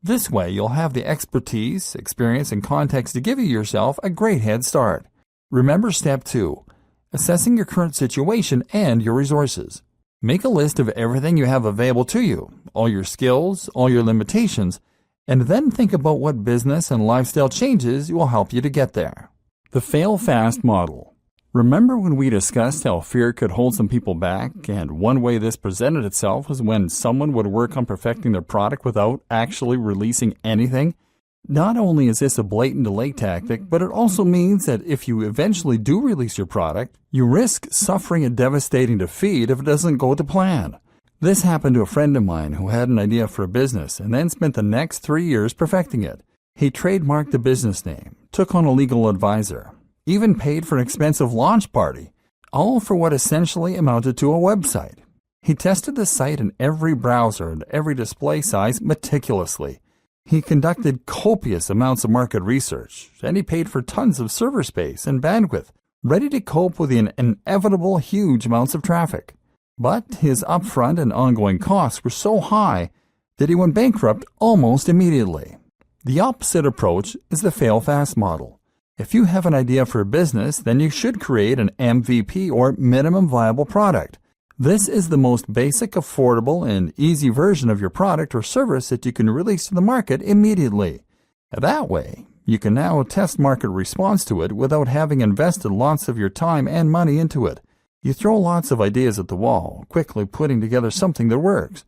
This way, you'll have the expertise, experience, and context to give yourself a great head start. Remember step 2, assessing your current situation and your resources. Make a list of everything you have available to you, all your skills, all your limitations, and then think about what business and lifestyle changes will help you to get there. The fail fast model. Remember when we discussed how fear could hold some people back, and one way this presented itself was when someone would work on perfecting their product without actually releasing anything? Not only is this a blatant delay tactic, but it also means that if you eventually do release your product, you risk suffering a devastating defeat if it doesn't go to plan. This happened to a friend of mine who had an idea for a business and then spent the next 3 years perfecting it. He trademarked the business name, took on a legal advisor, even paid for an expensive launch party, all for what essentially amounted to a website. He tested the site in every browser and every display size meticulously. He conducted copious amounts of market research, and he paid for tons of server space and bandwidth, ready to cope with the inevitable huge amounts of traffic. But his upfront and ongoing costs were so high that he went bankrupt almost immediately. The opposite approach is the fail-fast model. If you have an idea for a business, then you should create an MVP or minimum viable product. This is the most basic, affordable, and easy version of your product or service that you can release to the market immediately. That way, you can now test market response to it without having invested lots of your time and money into it. You throw lots of ideas at the wall, quickly putting together something that works.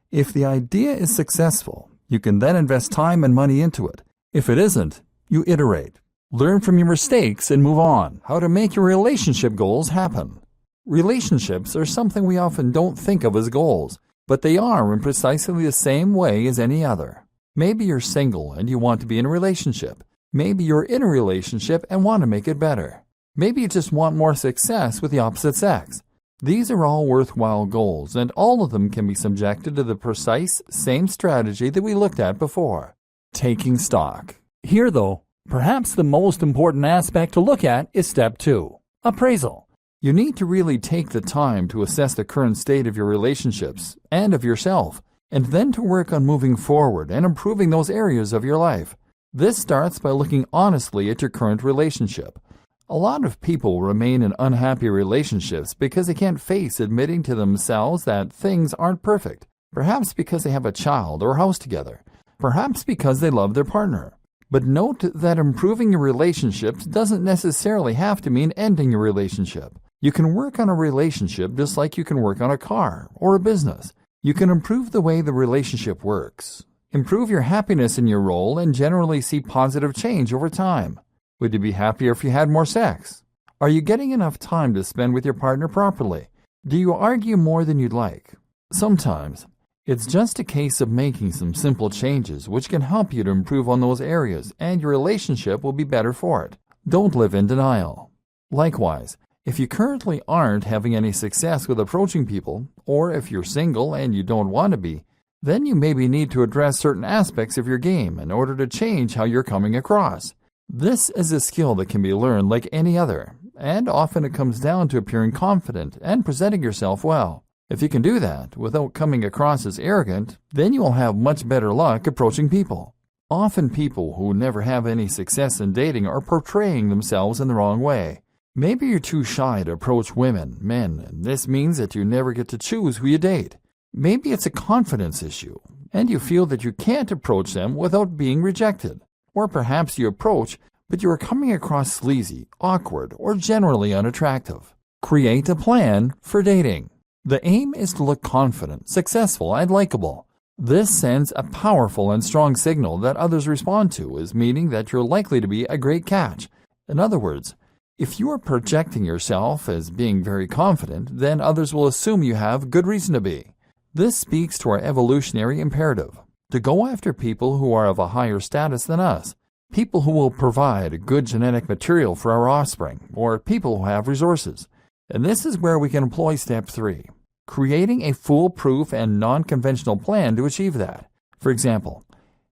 If the idea is successful, you can then invest time and money into it. If it isn't, you iterate. Learn from your mistakes and move on. How to make your relationship goals happen. Relationships are something we often don't think of as goals, but they are in precisely the same way as any other. Maybe you're single and you want to be in a relationship. Maybe you're in a relationship and want to make it better. Maybe you just want more success with the opposite sex. These are all worthwhile goals, and all of them can be subjected to the precise same strategy that we looked at before. Taking stock. Here, though, perhaps the most important aspect to look at is step 2, appraisal. You need to really take the time to assess the current state of your relationships and of yourself, and then to work on moving forward and improving those areas of your life. This starts by looking honestly at your current relationship. A lot of people remain in unhappy relationships because they can't face admitting to themselves that things aren't perfect, perhaps because they have a child or a house together, perhaps because they love their partner. But note that improving your relationships doesn't necessarily have to mean ending your relationship. You can work on a relationship just like you can work on a car or a business. You can improve the way the relationship works, improve your happiness in your role, and generally see positive change over time. Would you be happier if you had more sex? Are you getting enough time to spend with your partner properly? Do you argue more than you'd like? Sometimes, it's just a case of making some simple changes which can help you to improve on those areas, and your relationship will be better for it. Don't live in denial. Likewise, if you currently aren't having any success with approaching people, or if you're single and you don't want to be, then you maybe need to address certain aspects of your game in order to change how you're coming across. This is a skill that can be learned like any other, and often it comes down to appearing confident and presenting yourself well. If you can do that without coming across as arrogant, then you will have much better luck approaching people. Often people who never have any success in dating are portraying themselves in the wrong way. Maybe you're too shy to approach women, men, and this means that you never get to choose who you date. Maybe it's a confidence issue, and you feel that you can't approach them without being rejected. Or perhaps you approach, but you are coming across sleazy, awkward, or generally unattractive. Create a plan for dating. The aim is to look confident, successful, and likable. This sends a powerful and strong signal that others respond to as meaning that you're likely to be a great catch. In other words, if you are projecting yourself as being very confident, then others will assume you have good reason to be. This speaks to our evolutionary imperative, to go after people who are of a higher status than us, people who will provide good genetic material for our offspring, or people who have resources. And this is where we can employ step 3, creating a foolproof and non-conventional plan to achieve that. For example,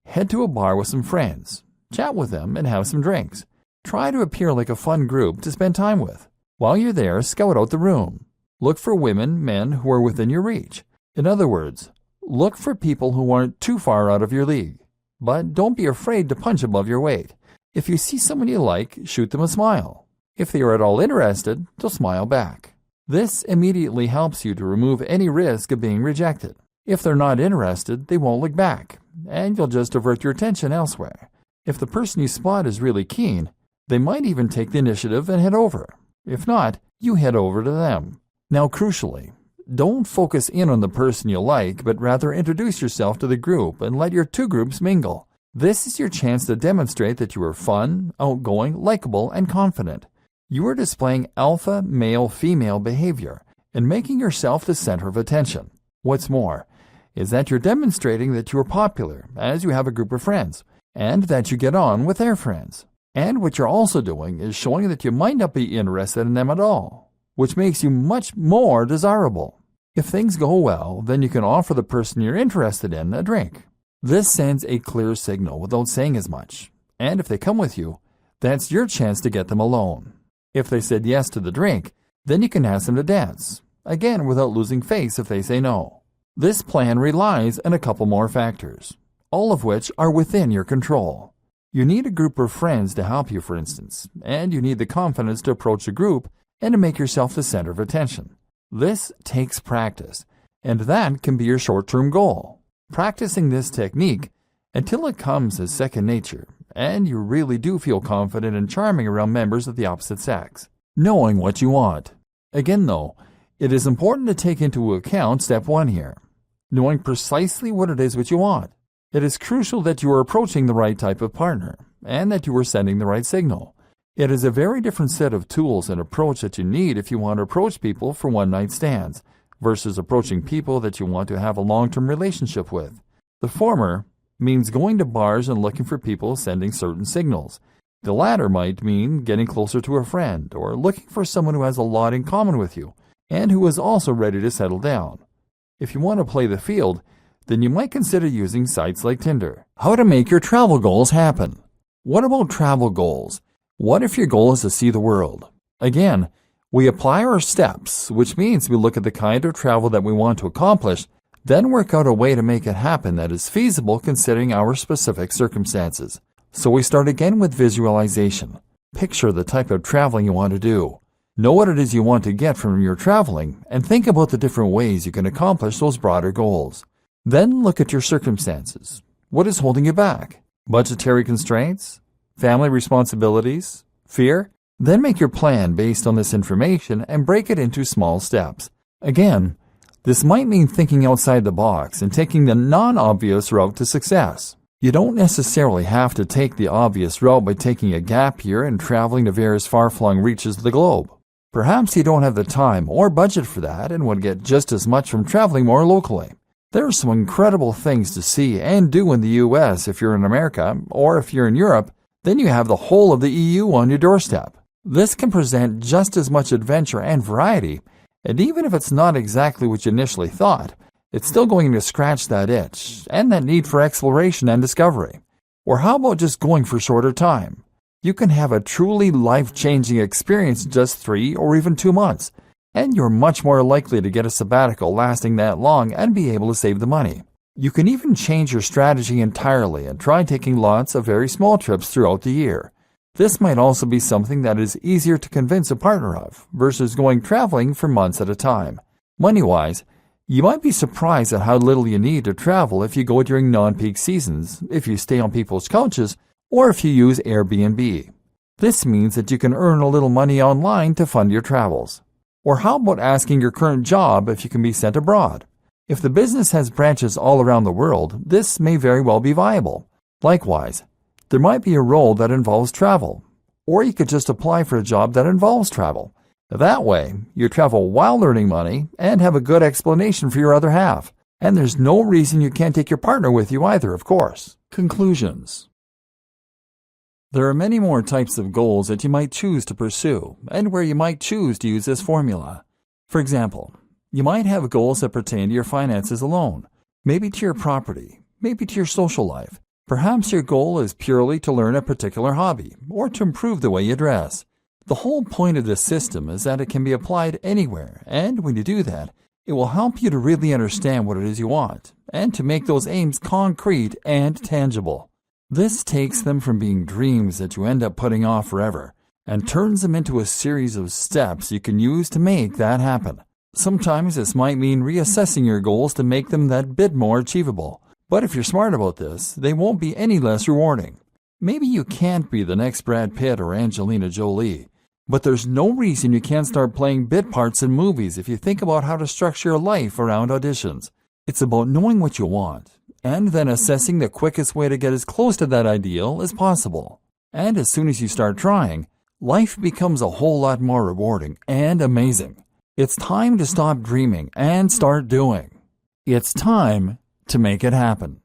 head to a bar with some friends, chat with them, and have some drinks. Try to appear like a fun group to spend time with. While you're there, scout out the room. Look for women, men who are within your reach. In other words, look for people who aren't too far out of your league. But don't be afraid to punch above your weight. If you see someone you like, shoot them a smile. If they are at all interested, they'll smile back. This immediately helps you to remove any risk of being rejected. If they're not interested, they won't look back, and you'll just divert your attention elsewhere. If the person you spot is really keen, they might even take the initiative and head over. If not, you head over to them. Now, crucially, don't focus in on the person you like, but rather introduce yourself to the group and let your two groups mingle. This is your chance to demonstrate that you are fun, outgoing, likable, and confident. You are displaying alpha male-female behavior and making yourself the center of attention. What's more is that you're demonstrating that you are popular as you have a group of friends and that you get on with their friends. And what you're also doing is showing that you might not be interested in them at all, which makes you much more desirable. If things go well, then you can offer the person you're interested in a drink. This sends a clear signal without saying as much. And if they come with you, that's your chance to get them alone. If they said yes to the drink, then you can ask them to dance, again without losing face if they say no. This plan relies on a couple more factors, all of which are within your control. You need a group of friends to help you, for instance, and you need the confidence to approach a group and to make yourself the center of attention. This takes practice, and that can be your short-term goal. Practicing this technique until it comes as second nature, and you really do feel confident and charming around members of the opposite sex. Knowing what you want. Again, though, it is important to take into account step 1 here, knowing precisely what it is which you want. It is crucial that you are approaching the right type of partner and that you are sending the right signal. It is a very different set of tools and approach that you need if you want to approach people for one-night stands versus approaching people that you want to have a long-term relationship with. The former means going to bars and looking for people sending certain signals. The latter might mean getting closer to a friend or looking for someone who has a lot in common with you and who is also ready to settle down. If you want to play the field, then you might consider using sites like Tinder. How to make your travel goals happen. What about travel goals? What if your goal is to see the world? Again, we apply our steps, which means we look at the kind of travel that we want to accomplish, then work out a way to make it happen that is feasible considering our specific circumstances. So we start again with visualization. Picture the type of traveling you want to do. Know what it is you want to get from your traveling, and think about the different ways you can accomplish those broader goals. Then look at your circumstances. What is holding you back? Budgetary constraints? Family responsibilities? Fear? Then make your plan based on this information and break it into small steps. Again, this might mean thinking outside the box and taking the non-obvious route to success. You don't necessarily have to take the obvious route by taking a gap year and traveling to various far-flung reaches of the globe. Perhaps you don't have the time or budget for that and would get just as much from traveling more locally. There are some incredible things to see and do in the U.S. if you're in America, or if you're in Europe, then you have the whole of the EU on your doorstep. This can present just as much adventure and variety, and even if it's not exactly what you initially thought, it's still going to scratch that itch and that need for exploration and discovery. Or how about just going for shorter time? You can have a truly life-changing experience in just 3 or even 2 months, and you're much more likely to get a sabbatical lasting that long and be able to save the money. You can even change your strategy entirely and try taking lots of very small trips throughout the year. This might also be something that is easier to convince a partner of versus going traveling for months at a time. Money-wise, you might be surprised at how little you need to travel if you go during non-peak seasons, if you stay on people's couches, or if you use Airbnb. This means that you can earn a little money online to fund your travels. Or how about asking your current job if you can be sent abroad? If the business has branches all around the world, this may very well be viable. Likewise, there might be a role that involves travel, or you could just apply for a job that involves travel. That way, you travel while earning money and have a good explanation for your other half. And there's no reason you can't take your partner with you either, of course. Conclusions. There are many more types of goals that you might choose to pursue, and where you might choose to use this formula. For example, you might have goals that pertain to your finances alone, maybe to your property, maybe to your social life. Perhaps your goal is purely to learn a particular hobby, or to improve the way you dress. The whole point of this system is that it can be applied anywhere, and when you do that, it will help you to really understand what it is you want, and to make those aims concrete and tangible. This takes them from being dreams that you end up putting off forever and turns them into a series of steps you can use to make that happen. Sometimes this might mean reassessing your goals to make them that bit more achievable. But if you're smart about this, they won't be any less rewarding. Maybe you can't be the next Brad Pitt or Angelina Jolie, but there's no reason you can't start playing bit parts in movies if you think about how to structure your life around auditions. It's about knowing what you want and then assessing the quickest way to get as close to that ideal as possible. And as soon as you start trying, life becomes a whole lot more rewarding and amazing. It's time to stop dreaming and start doing. It's time to make it happen.